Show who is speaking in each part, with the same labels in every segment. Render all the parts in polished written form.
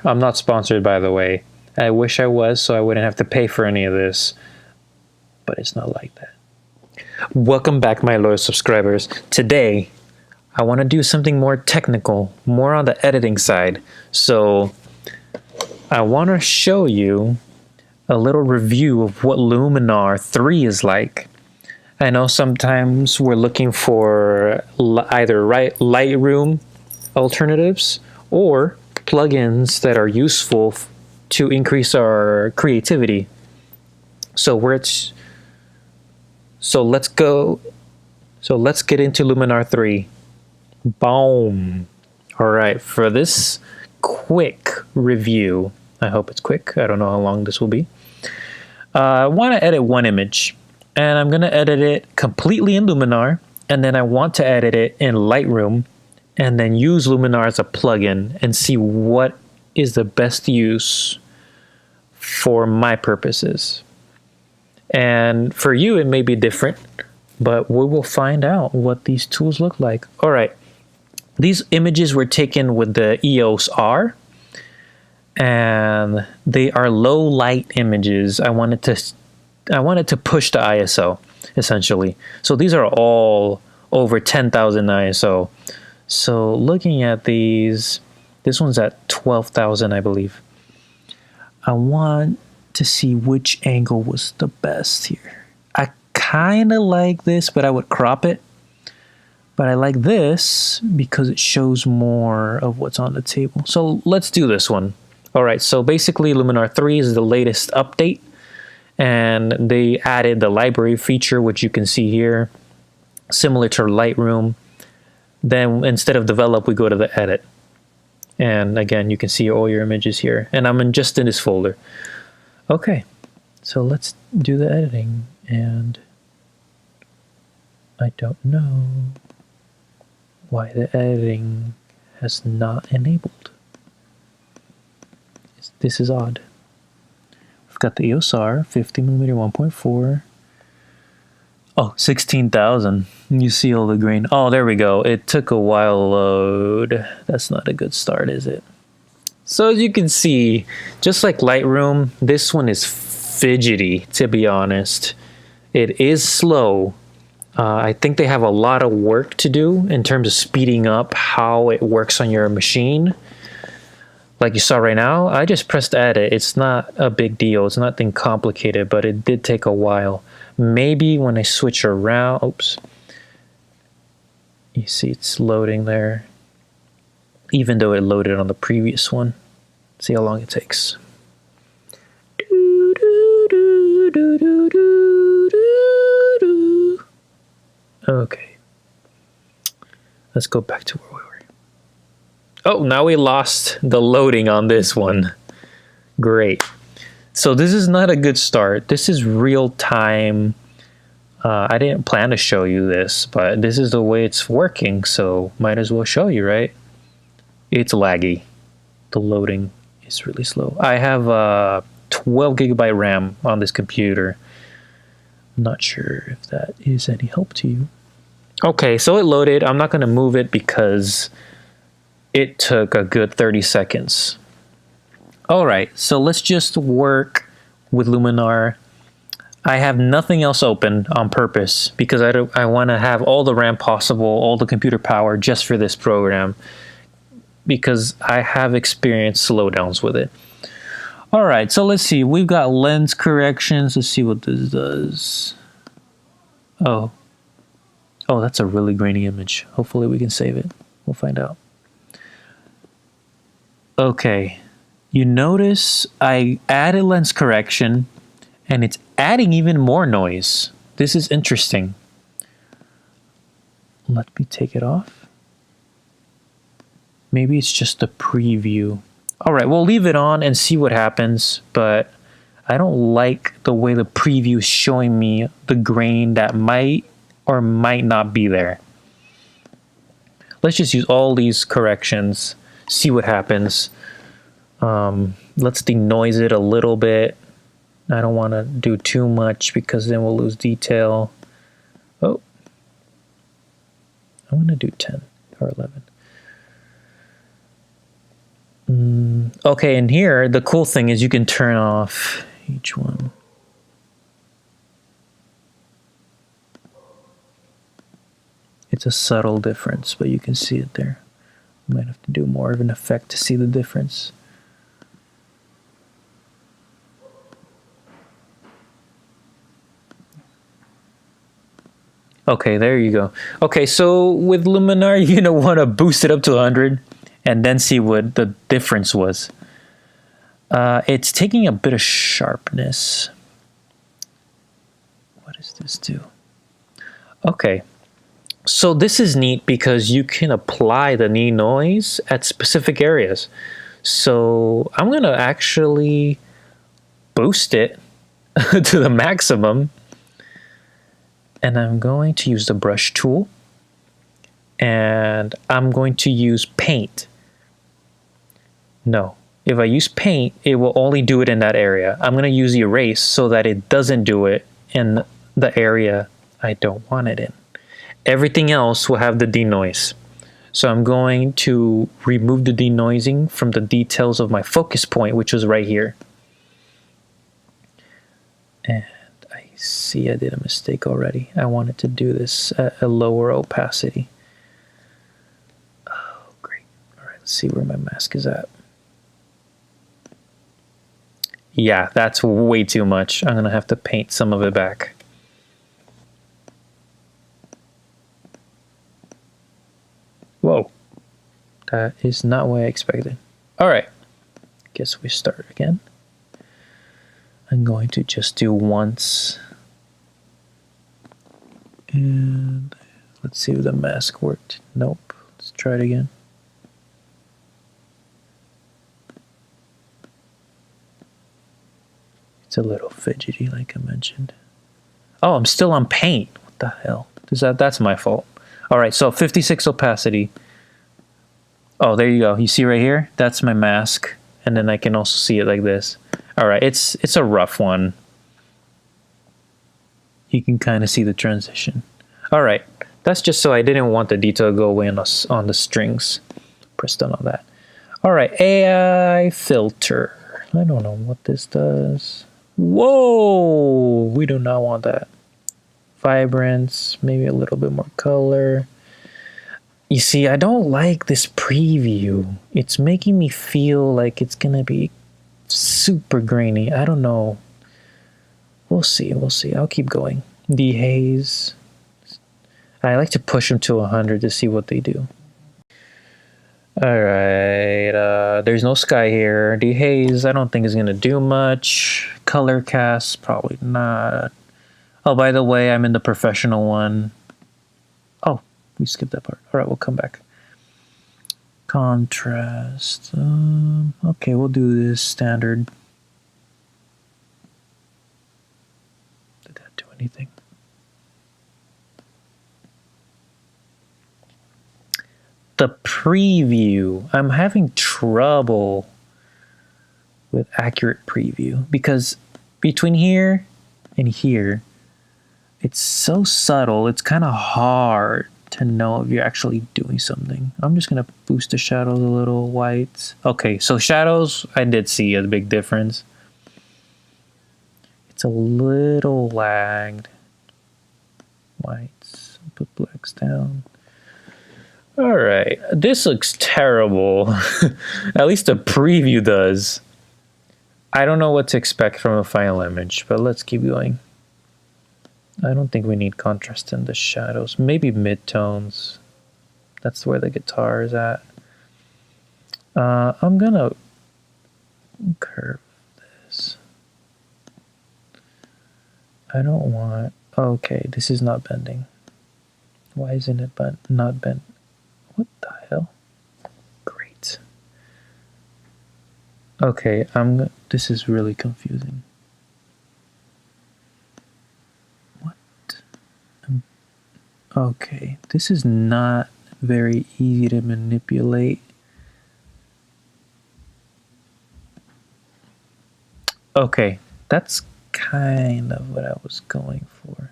Speaker 1: I'm not sponsored, by the way. I wish I was, so I wouldn't have to pay for any of this. But it's not like that. Welcome back, my loyal subscribers. Today, I want to do something more technical, more on the editing side. So, I want to show you a little review of what Luminar 3 is like. I know sometimes we're looking for either Lightroom alternatives or plugins that are useful to increase our creativity. So let's get into Luminar 3. Boom. All right, for this quick review, I hope it's quick. I don't know how long this will be. I want to edit one image, and I'm going to edit it completely in Luminar, and then I want to edit it in Lightroom, and then use Luminar as a plugin and see what is the best use for my purposes. And for you, it may be different, but we will find out what these tools look like. All right, these images were taken with the EOS R, and they are low light images. I wanted to push the ISO essentially. So these are all over 10,000 ISO. So looking at these, this one's at 12,000, I believe. I want to see which angle was the best here. I kind of like this, but I would crop it. But I like this because it shows more of what's on the table. So let's do this one. All right, so basically Luminar 3 is the latest update, and they added the library feature, which you can see here, similar to Lightroom. Then instead of develop, we go to the edit. And again, you can see all your images here, and I'm just in this folder. Okay, so let's do the editing, and I don't know why the editing has not enabled. This is odd. We've got the EOS R 50mm 1.4. Oh, 16,000. You see all the grain. Oh, there we go. It took a while to load. That's not a good start, is it? So as you can see, just like Lightroom, this one is fidgety, to be honest. It is slow. I think they have a lot of work to do in terms of speeding up how it works on your machine. Like you saw right now, I just pressed edit. It's not a big deal. It's nothing complicated, but it did take a while. Maybe when I switch around, oops. You see it's loading there. Even though it loaded on the previous one. See how long it takes. Okay. Let's go back to where we were. Oh, now we lost the loading on this one. Great. So this is not a good start. This is real time. I didn't plan to show you this, but this is the way it's working, so might as well show you, right? It's laggy. The loading is really slow. I have a 12GB RAM on this computer. I'm not sure if that is any help to you. Okay, so it loaded. I'm not going to move it because it took a good 30 seconds. All right, so let's just work with Luminar. I have nothing else open on purpose because I want to have all the RAM possible, all the computer power just for this program because I have experienced slowdowns with it. All right, so let's see. We've got lens corrections. Let's see what this does. Oh, that's a really grainy image. Hopefully we can save it. We'll find out. Okay, you notice I added lens correction and it's adding even more noise. This is interesting. Let me take it off. Maybe it's just a preview. All right, we'll leave it on and see what happens, but I don't like the way the preview is showing me the grain that might or might not be there. Let's just use all these corrections, see what happens. Let's denoise it a little bit. I don't want to do too much because then we'll lose detail. Oh, I'm going to do 10 or 11. Okay, and here, the cool thing is you can turn off each one. It's a subtle difference, but you can see it there. Might have to do more of an effect to see the difference. Okay, there you go. Okay, so with Luminar, you're gonna want to boost it up to 100 and then see what the difference was. It's taking a bit of sharpness. What does this do? Okay, so this is neat because you can apply the denoise at specific areas. So I'm gonna actually boost it to the maximum. And I'm going to use the brush tool. And I'm going to use paint. No, if I use paint, it will only do it in that area. I'm going to use erase so that it doesn't do it in the area I don't want it in. Everything else will have the denoise. So I'm going to remove the denoising from the details of my focus point, which was right here. And see, I did a mistake already. I wanted to do this at a lower opacity. Oh, great. All right, let's see where my mask is at. Yeah, that's way too much. I'm gonna have to paint some of it back. Whoa, that is not what I expected. All right, guess we start again. I'm going to just do once. And let's see if the mask worked. Nope. Let's try it again. It's a little fidgety, like I mentioned. Oh, I'm still on paint. What the hell? That's my fault. All right, so 56 opacity. Oh, there you go. You see right here? That's my mask. And then I can also see it like this. All right, it's a rough one. You can kind of see the transition. All right, that's just so I didn't want the detail to go away on the strings. Press done on that. All right, AI filter. I don't know what this does. Whoa, we do not want that. Vibrance, maybe a little bit more color. You see, I don't like this preview. It's making me feel like it's gonna be super grainy. I don't know. We'll see. I'll keep going. Dehaze. I like to push them to 100 to see what they do. All right. There's no sky here. Dehaze, I don't think is going to do much. Color cast, probably not. Oh, by the way, I'm in the professional one. Oh, we skipped that part. All right, we'll come back. Contrast. Okay, we'll do this standard. Anything. The preview. I'm having trouble with accurate preview because between here and here, it's so subtle. It's kind of hard to know if you're actually doing something. I'm just going to boost the shadows a little, whites. Okay, so shadows, I did see a big difference. It's a little lagged. Whites, put blacks down. All right, this looks terrible. At least the preview does. I don't know what to expect from a final image, but let's keep going. I don't think we need contrast in the shadows. Maybe midtones. That's where the guitar is at. I'm gonna curve this. I don't want... Okay, this is not bending. Why isn't it not bent? What the hell? Great. Okay, this is really confusing. What? Okay, this is not very easy to manipulate. Okay, that's kind of what I was going for.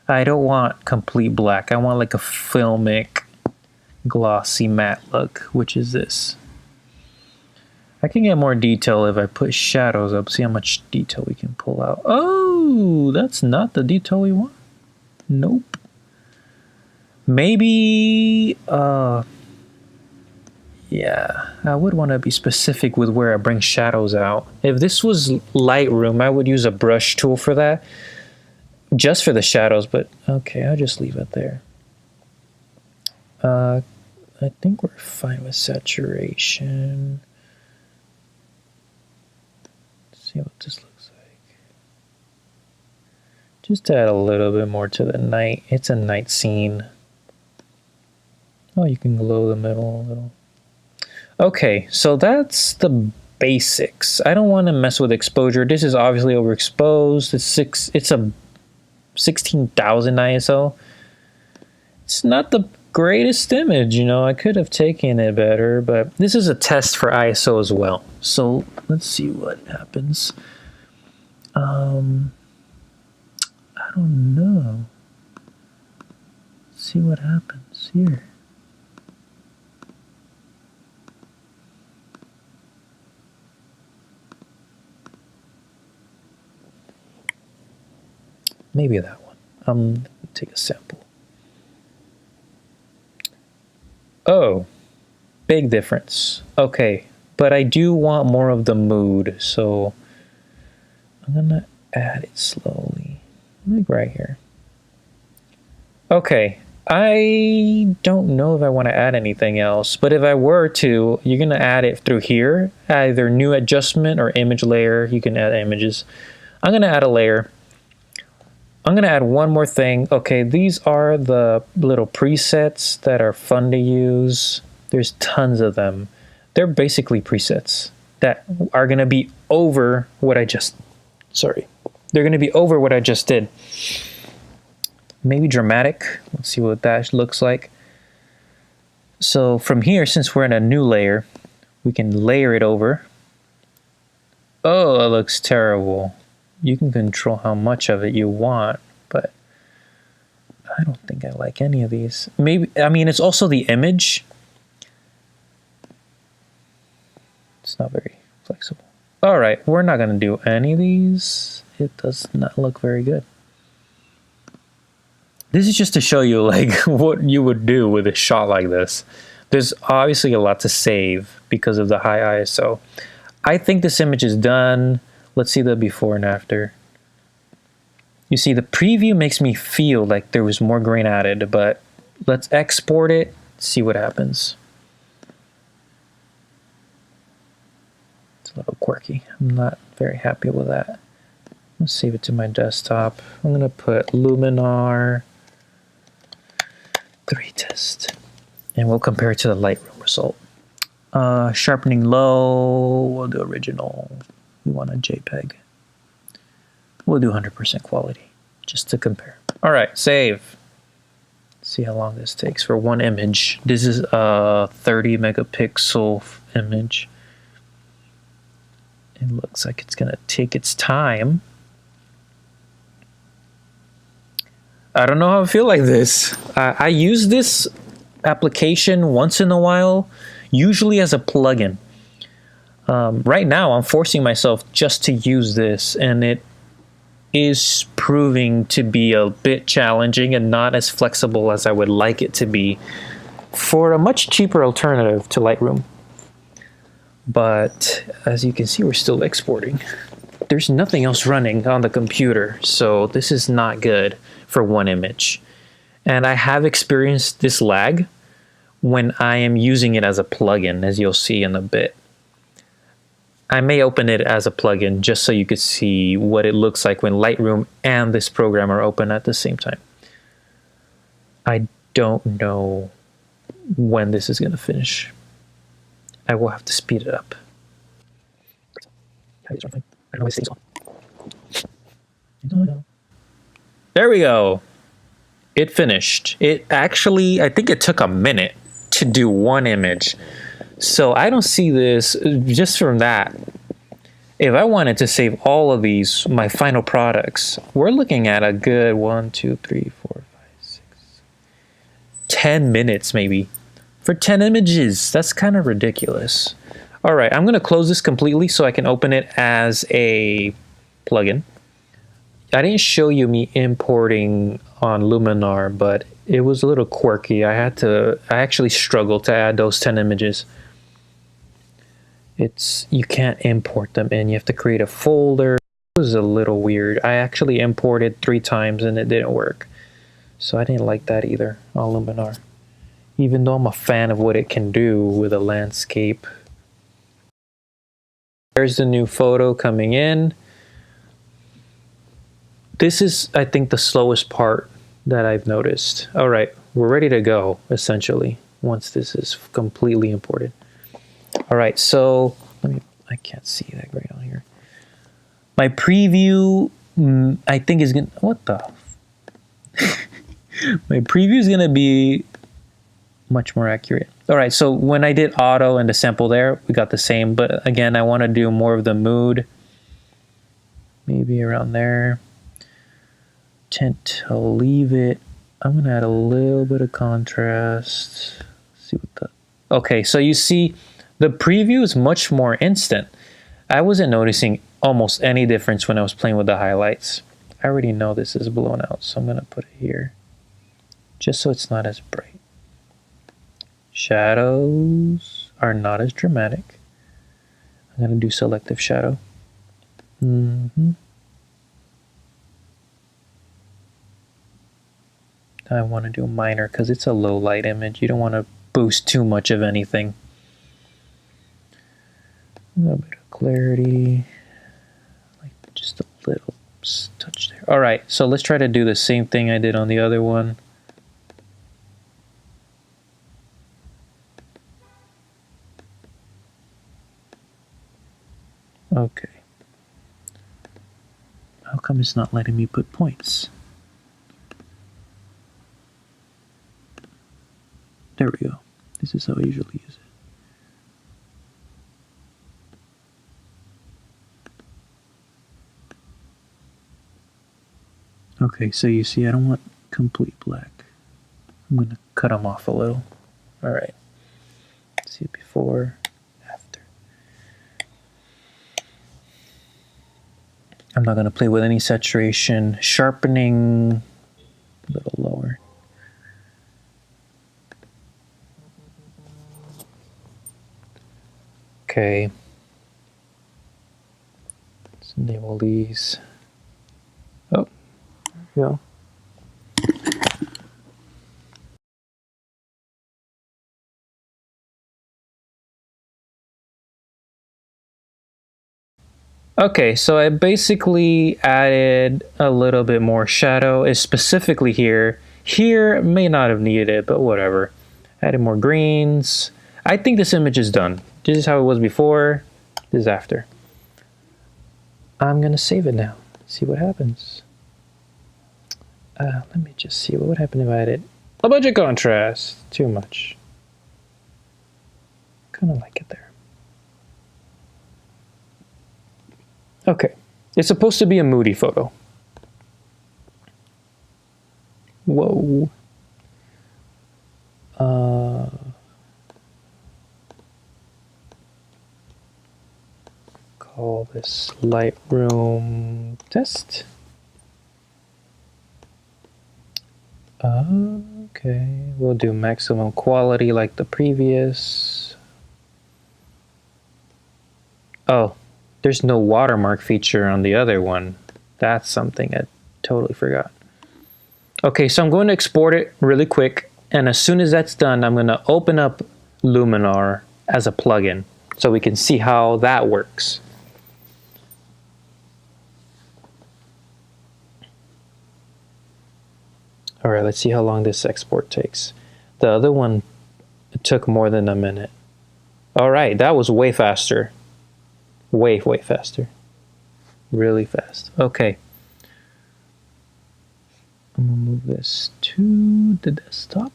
Speaker 1: I don't want complete black. I want like a filmic glossy matte look, which is this. I can get more detail if I put shadows up, see how much detail we can pull out. Oh, that's not the detail we want. Nope. Maybe, yeah, I would want to be specific with where I bring shadows out. If this was Lightroom, I would use a brush tool for that, just for the shadows, but okay, I'll just leave it there. I think we're fine with saturation. Let's see what this looks like. Just add a little bit more to the night. It's a night scene. Oh, you can glow the middle a little. Okay, so that's the basics. I don't want to mess with exposure. This is obviously overexposed. It's a 16,000 ISO. It's not the greatest image, you know. I could have taken it better, but this is a test for ISO as well. So let's see what happens. I don't know. Let's see what happens here. Maybe that one. Take a sample. Oh, big difference. Okay, but I do want more of the mood, so I'm gonna add it slowly, like right here. Okay, I don't know if I want to add anything else, but if I were to, you're gonna add it through here, either new adjustment or image layer. You can add images. I'm gonna add a layer. I'm gonna add one more thing. Okay, these are the little presets that are fun to use. There's tons of them. They're basically presets that are gonna be over what I just, they're gonna be over what I just did. Maybe dramatic. Let's see what that looks like. So from here, since we're in a new layer, we can layer it over. Oh, it looks terrible. You can control how much of it you want, but I don't think I like any of these. Maybe, I mean, it's also the image. It's not very flexible. All right, we're not gonna do any of these. It does not look very good. This is just to show you like what you would do with a shot like this. There's obviously a lot to save because of the high ISO. I think this image is done. Let's see the before and after. You see, the preview makes me feel like there was more grain added, but let's export it, see what happens. It's a little quirky. I'm not very happy with that. Let's save it to my desktop. I'm gonna put Luminar 3 test, and we'll compare it to the Lightroom result. Sharpening low, we'll do original. We want a JPEG. We'll do 100% quality, just to compare. All right, save. Let's see how long this takes for one image. This is a 30 megapixel image. It looks like it's gonna take its time. I don't know how I feel like this. I use this application once in a while, usually as a plugin. Right now, I'm forcing myself just to use this, and it is proving to be a bit challenging and not as flexible as I would like it to be for a much cheaper alternative to Lightroom. But as you can see, we're still exporting. There's nothing else running on the computer, so this is not good for one image. And I have experienced this lag when I am using it as a plugin, as you'll see in a bit. I may open it as a plugin just so you could see what it looks like when Lightroom and this program are open at the same time. I don't know when this is going to finish. I will have to speed it up. There we go. It finished. It actually, I think it took a minute to do one image. So I don't see this, just from that. If I wanted to save all of these, my final products, we're looking at a good 1, 2, 3, 4, 5, 6, 10 minutes maybe. For 10 images, that's kind of ridiculous. All right, I'm gonna close this completely so I can open it as a plugin. I didn't show you me importing on Luminar, but it was a little quirky. I actually struggled to add those 10 images. You can't import them in, you have to create a folder. It was a little weird. I actually imported 3 times and it didn't work. So I didn't like that either on Luminar. Even though I'm a fan of what it can do with a landscape. There's the new photo coming in. This is, I think, the slowest part that I've noticed. All right, we're ready to go, essentially, once this is completely imported. All right, so I can't see that great on here. My preview, I think is gonna, what the? My preview is gonna be much more accurate. All right, so when I did auto and the sample there, we got the same, but again, I wanna do more of the mood. Maybe around there. Tint, I'll leave it. I'm gonna add a little bit of contrast. See what the, okay, so you see the preview is much more instant. I wasn't noticing almost any difference when I was playing with the highlights. I already know this is blown out, so I'm gonna put it here just so it's not as bright. Shadows are not as dramatic. I'm gonna do selective shadow. I want to do minor because it's a low light image. You don't want to boost too much of anything. A little bit of clarity, like just a little touch there. All right, so let's try to do the same thing I did on the other one. Okay. How come it's not letting me put points? There we go. This is how I usually use it. Okay, so you see I don't want complete black. I'm going to cut them off a little. All right. See it before, after. I'm not going to play with any saturation. Sharpening a little lower. Okay, let's enable these. Oh, there we go. Okay, so I basically added a little bit more shadow, is specifically here. Here may not have needed it, but whatever. Added more greens. I think this image is done. This is how it was before, this is after. I'm gonna save it now, see what happens. Let me just see, what would happen if I added a bunch of contrast? Too much. Kind of like it there. Okay, it's supposed to be a moody photo. Whoa. Call this Lightroom test. Okay, we'll do maximum quality like the previous. Oh, there's no watermark feature on the other one. That's something I totally forgot. Okay, so I'm going to export it really quick, and as soon as that's done, I'm going to open up Luminar as a plugin so we can see how that works. All right, let's see how long this export takes. The other one took more than a minute. All right, that was way faster. Way faster. Really fast. Okay. I'm gonna move this to the desktop.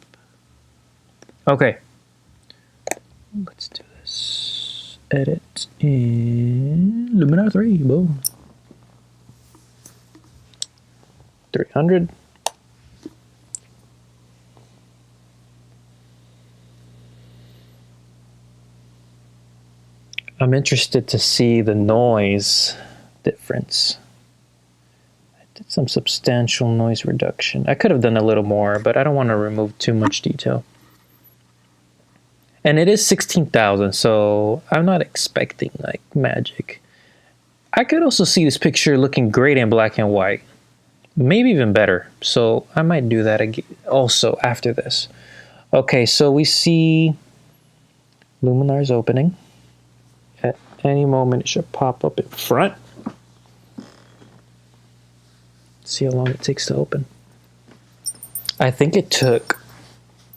Speaker 1: Okay. Let's do this. Edit in Luminar 3. Boom. 300. I'm interested to see the noise difference. I did some substantial noise reduction. I could have done a little more, but I don't want to remove too much detail. And it is 16,000, so I'm not expecting like magic. I could also see this picture looking great in black and white. Maybe even better. So I might do that again also after this. Okay, so we see Luminar's opening. At any moment it should pop up in front. See how long it takes to open. I think it took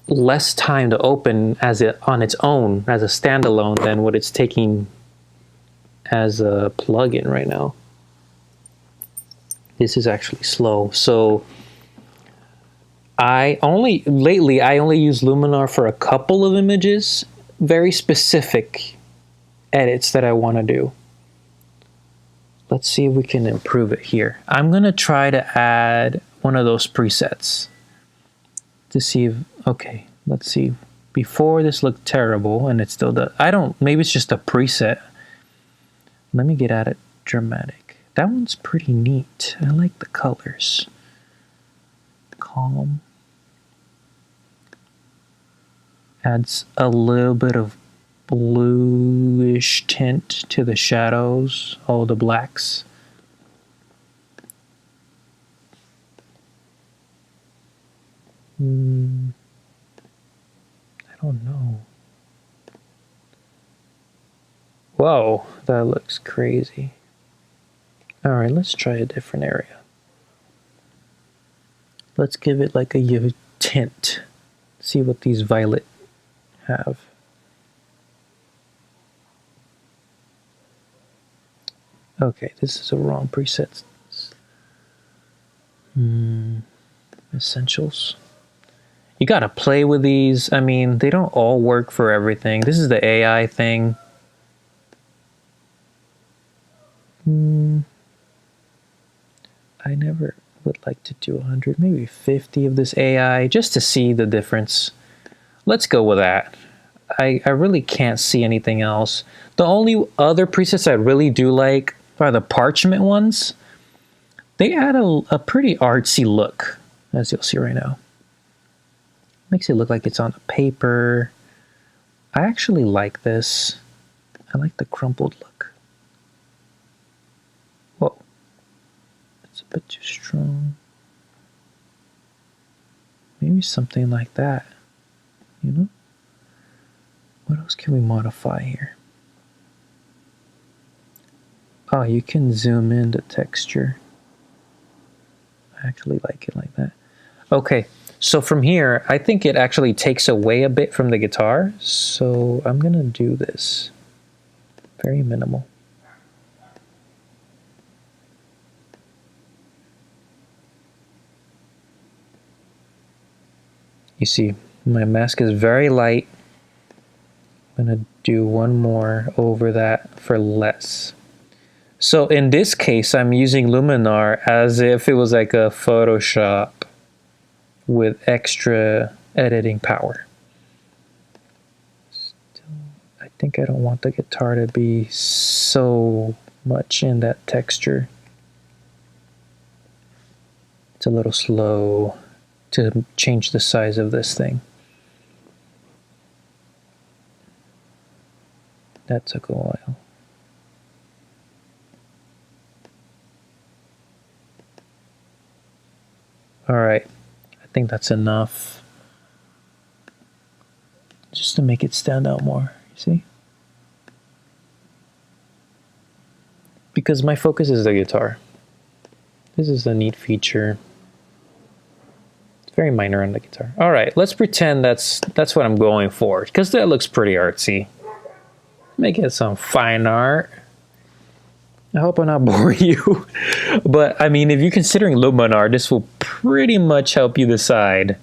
Speaker 1: less time to open on its own as a standalone than what it's taking as a plugin right now. This is actually slow. So lately I only use Luminar for a couple of images, very specific edits that I want to do. Let's see if we can improve it here. I'm gonna try to add one of those presets to see if, okay, let's see. Before this looked terrible and it still does. Maybe it's just a preset. Let me get at it dramatic. That one's pretty neat. I like the colors. Calm. Adds a little bit of bluish tint to the shadows, all the blacks. I don't know. Whoa, that looks crazy. All right, let's try a different area. Let's give it like a tint. See what these violet have. Okay, this is a wrong preset. Essentials. You gotta play with these. I mean, they don't all work for everything. This is the AI thing. I never would like to do 100, maybe 50 of this AI just to see the difference. Let's go with that. I really can't see anything else. The only other presets I really do like are the parchment ones. They add a pretty artsy look, as you'll see right now. Makes it look like it's on a paper. I actually like this. I like the crumpled look. Whoa. It's a bit too strong. Maybe something like that, you know? What else can we modify here? Oh, you can zoom in the texture. I actually like it like that. Okay, so from here, I think it actually takes away a bit from the guitar. So I'm gonna do this. Very minimal. You see, my mask is very light. I'm gonna do one more over that for less. So in this case, I'm using Luminar as if it was like a Photoshop with extra editing power. Still, I think I don't want the guitar to be so much in that texture. It's a little slow to change the size of this thing. That took a while. All right, I think that's enough. Just to make it stand out more, you see? Because my focus is the guitar. This is a neat feature. It's very minor on the guitar. All right, let's pretend that's what I'm going for, because that looks pretty artsy. Make it some fine art. I hope I'm not boring you. But I mean, if you're considering Luminar, this will pretty much help you decide.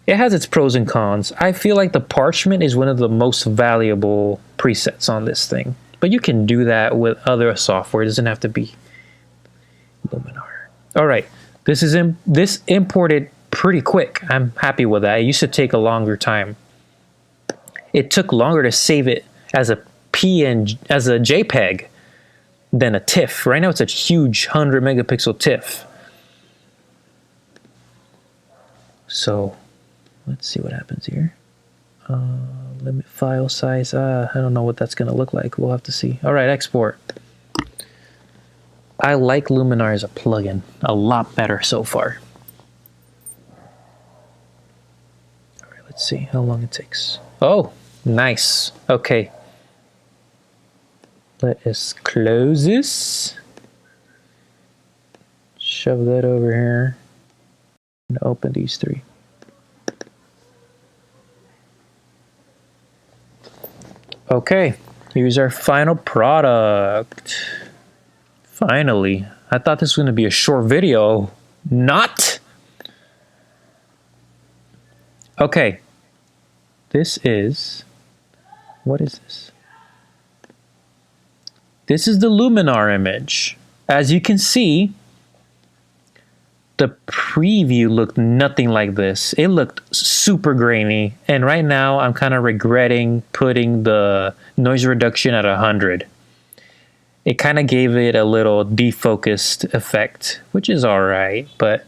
Speaker 1: It has its pros and cons. I feel like the parchment is one of the most valuable presets on this thing. But you can do that with other software. It doesn't have to be Luminar. All right, this imported pretty quick. I'm happy with that. It used to take a longer time. It took longer to save it as a as a JPEG than a TIFF. Right now it's a huge 100 megapixel TIFF. So let's see what happens here. Limit file size. I don't know what that's going to look like. We'll have to see. All right, export. I like Luminar as a plugin a lot better so far. All right, let's see how long it takes. Oh, nice. Okay. Let us close this. Shove that over here. And open these three. Okay, here's our final product. Finally. I thought this was going to be a short video. Not! Okay. This is... What is this? This is the Luminar image. As you can see, the preview looked nothing like this. It looked super grainy. And right now, I'm kind of regretting putting the noise reduction at 100. It kind of gave it a little defocused effect, which is all right. But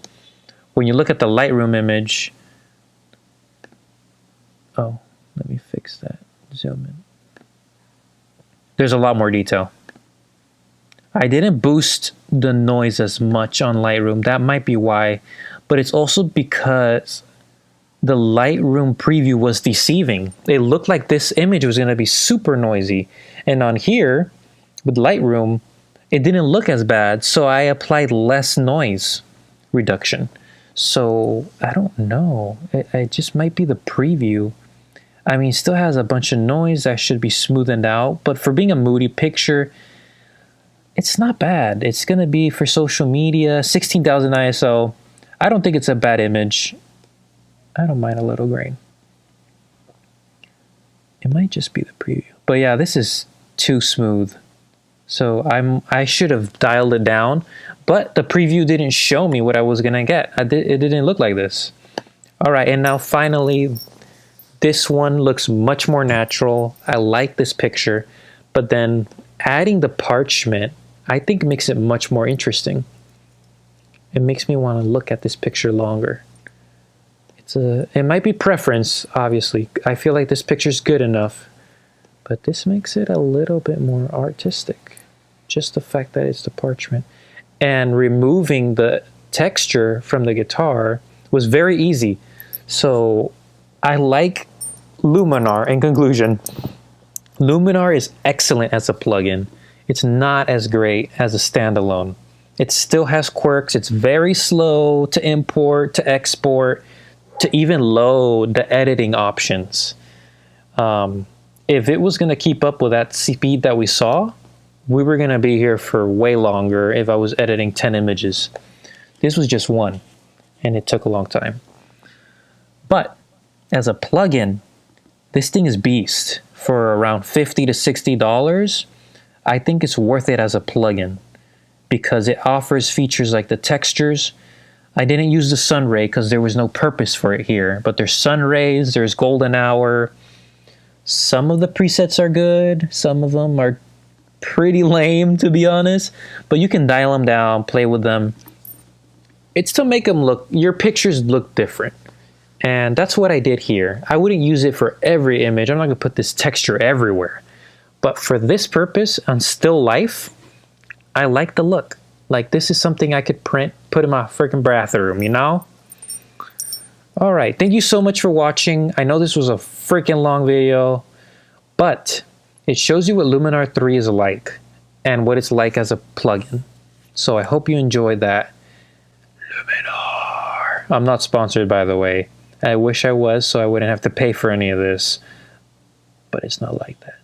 Speaker 1: when you look at the Lightroom image... Oh, let me fix that. Zoom in. There's a lot more detail. I didn't boost the noise as much on Lightroom. That might be why. But it's also because the Lightroom preview was deceiving. It looked like this image was going to be super noisy. And on here, with Lightroom, it didn't look as bad. So I applied less noise reduction. So I don't know. It just might be the preview. I mean, it still has a bunch of noise that should be smoothened out. But for being a moody picture... It's not bad. It's going to be for social media, 16,000 ISO. I don't think it's a bad image. I don't mind a little grain. It might just be the preview. But yeah, this is too smooth. So I should have dialed it down, but the preview didn't show me what I was going to get. It didn't look like this. All right, and now finally, this one looks much more natural. I like this picture, but then adding the parchment, I think makes it much more interesting. It makes me want to look at this picture longer. It might be preference, obviously. I feel like this picture's good enough, but this makes it a little bit more artistic. Just the fact that it's the parchment. And removing the texture from the guitar was very easy. So I like Luminar. In conclusion, Luminar is excellent as a plugin. It's not as great as a standalone. It still has quirks. It's very slow to import, to export, to even load the editing options. If it was going to keep up with that speed that we saw, we were going to be here for way longer if I was editing 10 images. This was just one, and it took a long time. But as a plugin, this thing is beast. For around $50 to $60, I think it's worth it as a plugin because it offers features like the textures. I didn't use the sun ray because there was no purpose for it here, but there's sun rays, there's golden hour. Some of the presets are good, some of them are pretty lame, to be honest, but you can dial them down, play with them. It's to make them look, your pictures look different. And that's what I did here. I wouldn't use it for every image. I'm not gonna put this texture everywhere. But for this purpose, on still life, I like the look. Like this is something I could print, put in my freaking bathroom, you know? All right, thank you so much for watching. I know this was a freaking long video, but it shows you what Luminar 3 is like and what it's like as a plugin. So I hope you enjoyed that. Luminar. I'm not sponsored, by the way. I wish I was, so I wouldn't have to pay for any of this, but it's not like that.